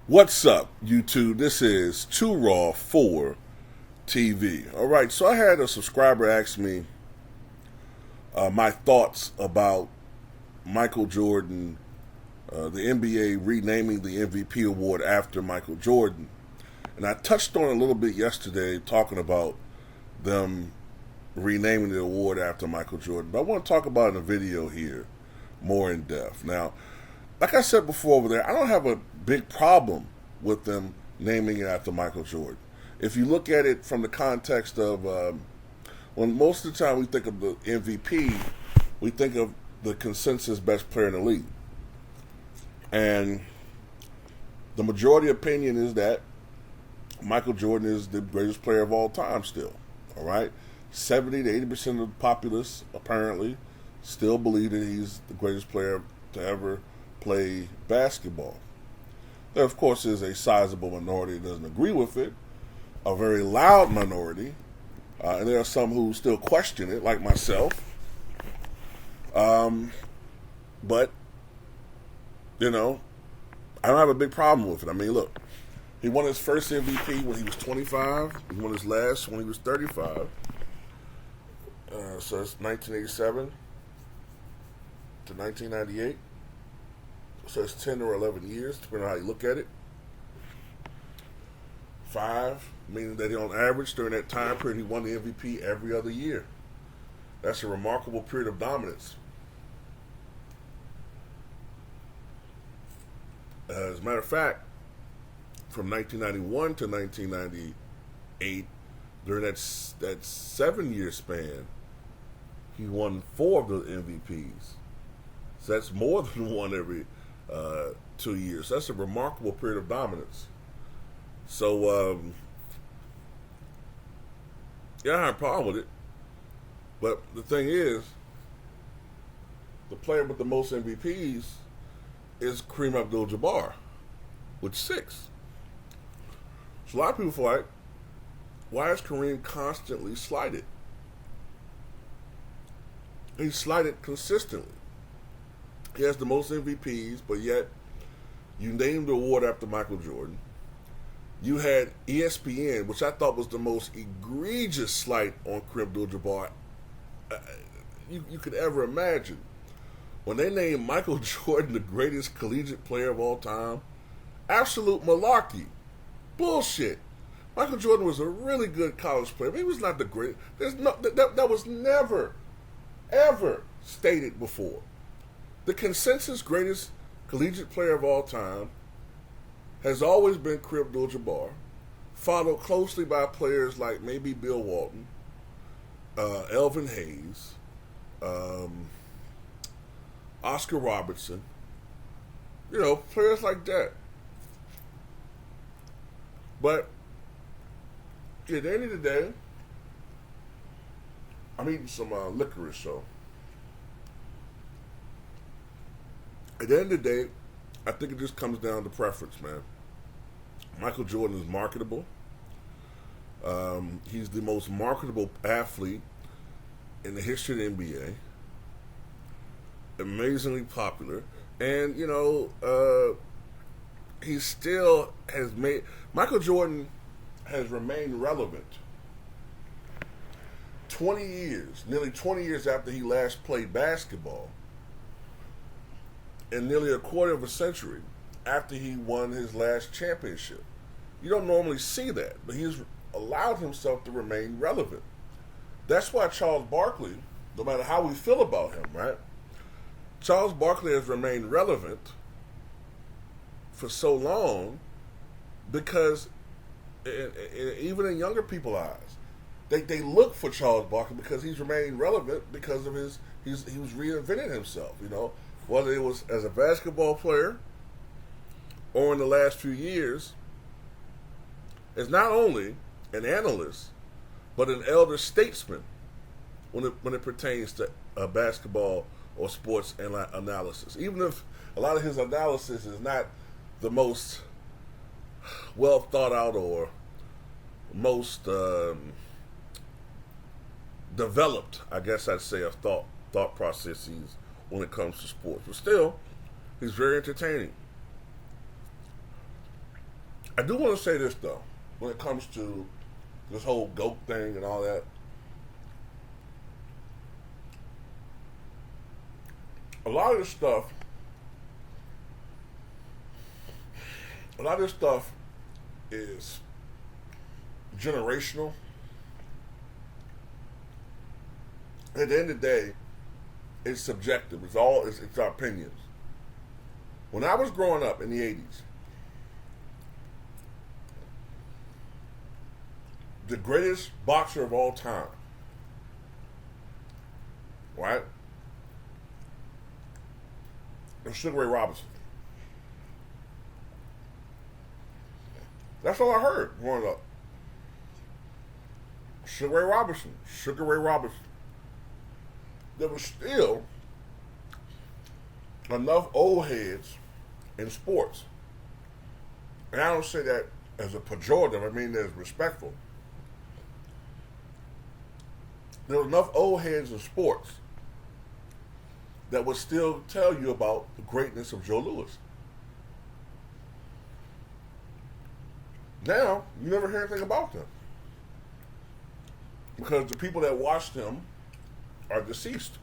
What's up, YouTube? This is Too Raw for TV. All right, so I had a subscriber ask me my thoughts about Michael Jordan, the NBA renaming the MVP award after Michael Jordan. And I touched on it a little bit yesterday, talking about them renaming the award after Michael Jordan. But I want to talk about it in a video here more in depth. Now, like I said before over there, I don't have a big problem with them naming it after Michael Jordan. If you look at it from the context of, when most of the time we think of the MVP, we think of the consensus best player in the league. And the majority opinion is that Michael Jordan is the greatest player of all time still. All right? 70 to 80% of the populace apparently still believe that he's the greatest player to ever play basketball. There, of course, is a sizable minority that doesn't agree with it, a very loud minority, and there are some who still question it, like myself. But, you know, I don't have a big problem with it. I mean, look, he won his first MVP when he was 25. He won his last when he was 35. So it's 1987 to 1998. So it's 10 or 11 years, depending on how you look at it. 5, meaning that on average during that time period, he won the MVP every other year. That's a remarkable period of dominance. As a matter of fact, from 1991 to 1998, during that 7-year span, he won 4 of the MVPs. So that's more than one every 2 years. That's a remarkable period of dominance. So, yeah, I have a problem with it. But the thing is, the player with the most MVPs is Kareem Abdul-Jabbar with 6. So a lot of people feel like, why is Kareem constantly slighted? He's slighted consistently. He has the most MVPs, but yet you named the award after Michael Jordan. You had ESPN, which I thought was the most egregious slight on Kareem Abdul-Jabbar you could ever imagine. When they named Michael Jordan the greatest collegiate player of all time, absolute malarkey. Bullshit. Michael Jordan was a really good college player. He was not the great. That was never, ever stated before. The consensus greatest collegiate player of all time has always been Kareem Abdul-Jabbar, followed closely by players like maybe Bill Walton, Elvin Hayes, Oscar Robertson, players like that. But at the end of the day, I'm eating some licorice, so at the end of the day, I think it just comes down to preference, man. Michael Jordan is marketable. He's the most marketable athlete in the history of the NBA. Amazingly popular. And, he still has made... Michael Jordan has remained relevant 20 years, nearly 20 years after he last played basketball, and nearly a quarter of a century after he won his last championship. You don't normally see that, but he's allowed himself to remain relevant. That's why Charles Barkley, no matter how we feel about him, right? Charles Barkley has remained relevant for so long because even in younger people's eyes, they look for Charles Barkley because he's remained relevant because of he was reinventing himself, whether it was as a basketball player or in the last few years as not only an analyst but an elder statesman when it pertains to basketball or sports analysis. Even if a lot of his analysis is not the most well thought out or most developed, I guess I'd say, of thought processes when it comes to sports. But still, he's very entertaining. I do want to say this though, when it comes to this whole GOAT thing and all that. A lot of this stuff, is generational. At the end of the day, it's subjective. It's our opinions. When I was growing up in the 80s, the greatest boxer of all time, right? Was Sugar Ray Robinson. That's all I heard growing up. Sugar Ray Robinson. Sugar Ray Robinson. There was still enough old heads in sports. And I don't say that as a pejorative, I mean that as respectful. There were enough old heads in sports that would still tell you about the greatness of Joe Louis. Now, you never hear anything about them. Because the people that watched him are deceased.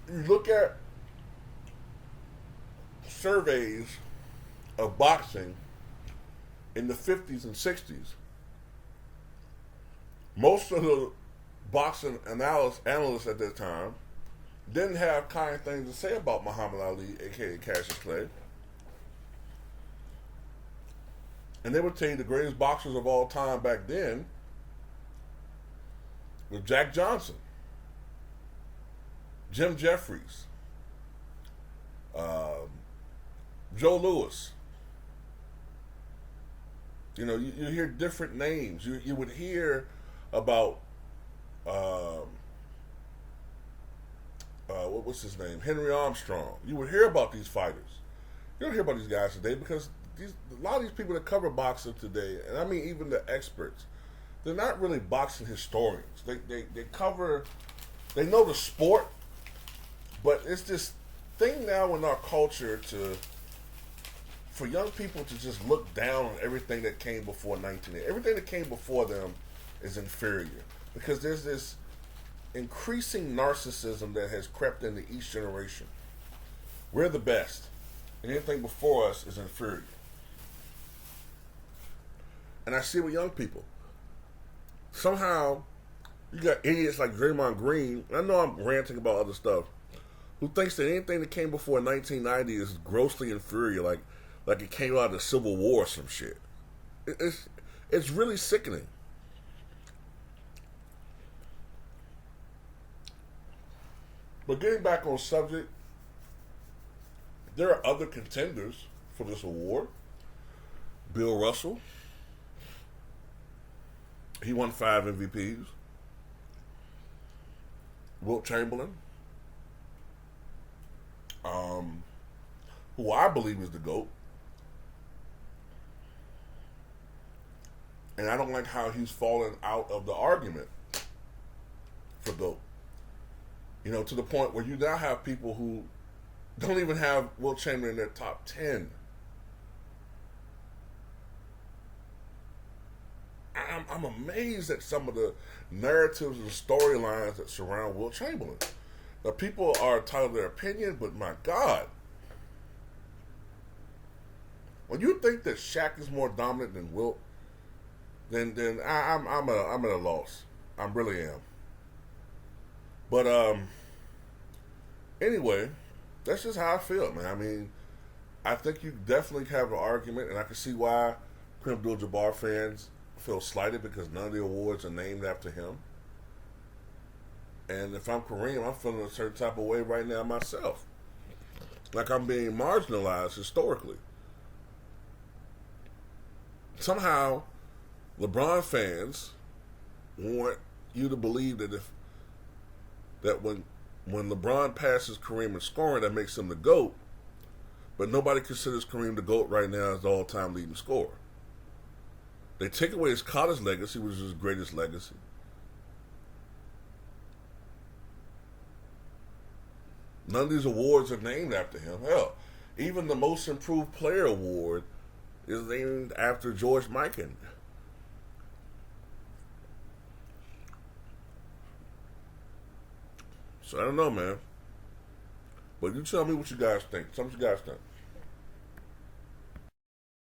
You look at surveys of boxing in the 50s and 60s, most of the boxing analysts at that time didn't have kind things to say about Muhammad Ali, aka Cassius Clay. And they would tell you the greatest boxers of all time back then was Jack Johnson, Jim Jeffries, Joe Louis. You know, you hear different names. You would hear about what's his name? Henry Armstrong. You would hear about these fighters. You don't hear about these guys today because a lot of these people that cover boxing today, and I mean even the experts, they're not really boxing historians. They cover, they know the sport, but it's this thing now in our culture for young people to just look down on everything that came before 1980. Everything that came before them is inferior because there's this increasing narcissism that has crept into each generation. We're the best, and anything before us is inferior. And I see it with young people. Somehow, you got idiots like Draymond Green. I know I'm ranting about other stuff. Who thinks that anything that came before 1990 is grossly inferior, like it came out of the Civil War or some shit. It's really sickening. But getting back on subject, there are other contenders for this award. Bill Russell. He won 5 MVPs. Wilt Chamberlain. Who I believe is the GOAT. And I don't like how he's fallen out of the argument for GOAT. You know, to the point where you now have people who don't even have Wilt Chamberlain in their top 10. I'm amazed at some of the narratives and storylines that surround Wilt Chamberlain. Now, people are entitled to their opinion, but my God. When you think that Shaq is more dominant than Wilt, then I'm at a loss. I really am. But anyway, that's just how I feel, man. I mean, I think you definitely have an argument, and I can see why Kareem Abdul-Jabbar fans feel slighted because none of the awards are named after him. And if I'm Kareem, I'm feeling a certain type of way right now myself. Like I'm being marginalized historically. Somehow, LeBron fans want you to believe that when LeBron passes Kareem in scoring, that makes him the GOAT. But nobody considers Kareem the GOAT right now as the all-time leading scorer. They take away his college legacy, which is his greatest legacy. None of these awards are named after him. Hell, even the Most Improved Player award is named after George Mikan. So I don't know, man. But you tell me what you guys think. Tell me what you guys think.